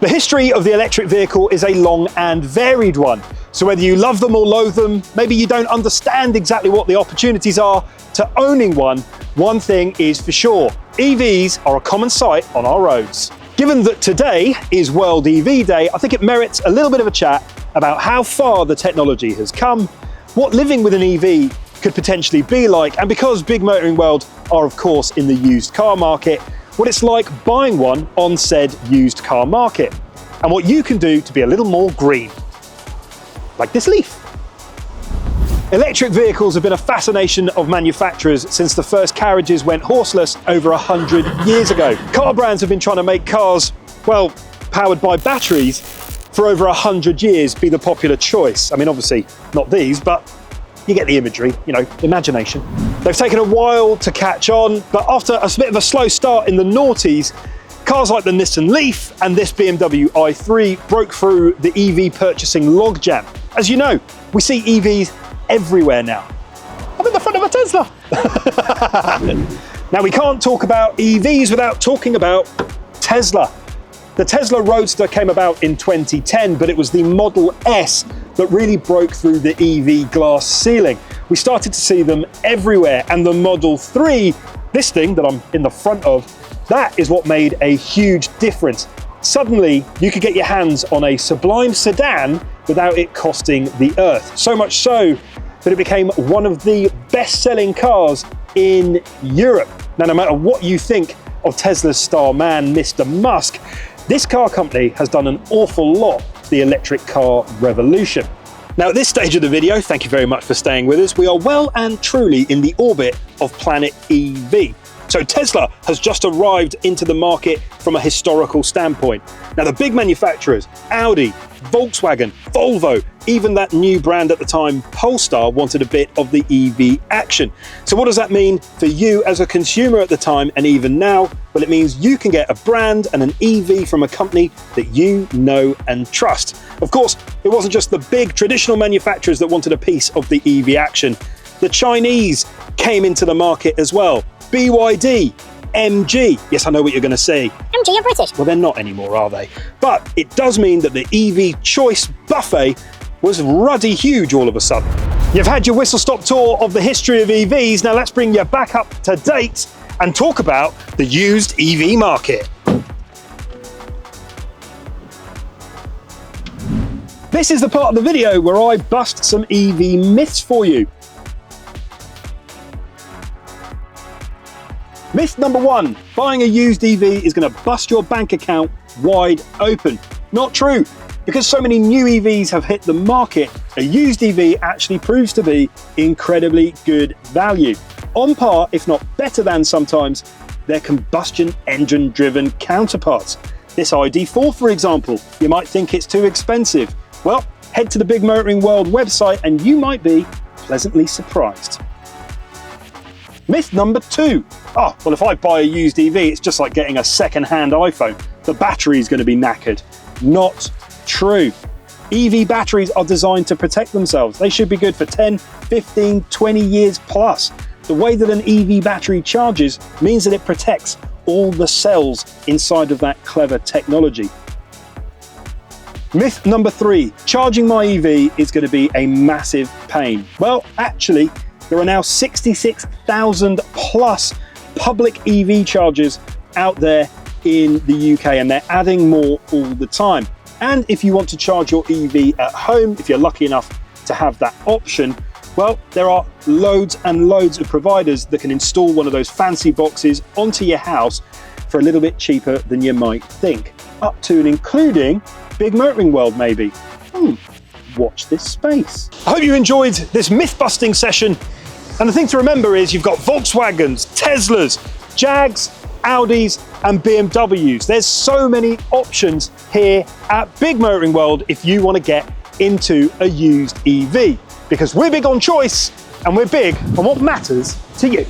The history of the electric vehicle is a long and varied one. So whether you love them or loathe them, maybe you don't understand exactly what the opportunities are to owning one thing is for sure: EVs are a common sight on our roads. Given that today is World EV Day, I think it merits a little bit of a chat about how far the technology has come, what living with an EV could potentially be like, and because Big Motoring World are of course in the used car market, what it's like buying one on said used car market, and what you can do to be a little more green. Like this leaf. Electric vehicles have been a fascination of manufacturers since the first carriages went horseless over 100 years ago. Car brands have been trying to make cars, well, powered by batteries for over 100 years be the popular choice. I mean, obviously not these, but you get the imagery, you know, imagination. They've taken a while to catch on, but after a bit of a slow start in the noughties, cars like the Nissan Leaf and this BMW i3 broke through the EV purchasing logjam. As you know, we see EVs everywhere now. I'm in the front of a Tesla. Now, we can't talk about EVs without talking about Tesla. The Tesla Roadster came about in 2010, but it was the Model S that really broke through the EV glass ceiling. We started to see them everywhere, and the Model 3, this thing that I'm in the front of, that is what made a huge difference. Suddenly, you could get your hands on a sublime sedan without it costing the earth. So much so that it became one of the best-selling cars in Europe. Now, no matter what you think of Tesla's star man, Mr. Musk, this car company has done an awful lot for the electric car revolution. Now, at this stage of the video, thank you very much for staying with us. We are well and truly in the orbit of Planet EV. So Tesla has just arrived into the market from a historical standpoint. Now, the big manufacturers, Audi, Volkswagen, Volvo, even that new brand at the time, Polestar, wanted a bit of the EV action. So what does that mean for you as a consumer at the time and even now? Well, it means you can get a brand and an EV from a company that you know and trust. Of course, it wasn't just the big traditional manufacturers that wanted a piece of the EV action. The Chinese came into the market as well. BYD, MG. Yes, I know what you're going to say. MG are British. Well, they're not anymore, are they? But it does mean that the EV choice buffet was ruddy huge all of a sudden. You've had your whistle-stop tour of the history of EVs. Now let's bring you back up to date and talk about the used EV market. This is the part of the video where I bust some EV myths for you. Myth number one, buying a used EV is going to bust your bank account wide open. Not true. Because so many new EVs have hit the market, a used EV actually proves to be incredibly good value. On par, if not better than sometimes, their combustion engine driven counterparts. This ID4, for example, you might think it's too expensive. Well, head to the Big Motoring World website and you might be pleasantly surprised. Myth number two. Oh, well, if I buy a used EV, it's just like getting a second-hand iPhone. The battery is going to be knackered. Not true. EV batteries are designed to protect themselves. They should be good for 10, 15, 20 years plus. The way that an EV battery charges means that it protects all the cells inside of that clever technology. Myth number three, charging my EV is going to be a massive pain. Well, actually, there are now 66,000 plus public EV chargers out there in the UK, and they're adding more all the time. And if you want to charge your EV at home, if you're lucky enough to have that option, well, there are loads and loads of providers that can install one of those fancy boxes onto your house for a little bit cheaper than you might think. Up to and including Big Motoring World, maybe. Watch this space. I hope you enjoyed this myth-busting session. And the thing to remember is you've got Volkswagens, Teslas, Jags, Audis and BMWs. There's so many options here at Big Motoring World if you want to get into a used EV. Because we're big on choice and we're big on what matters to you.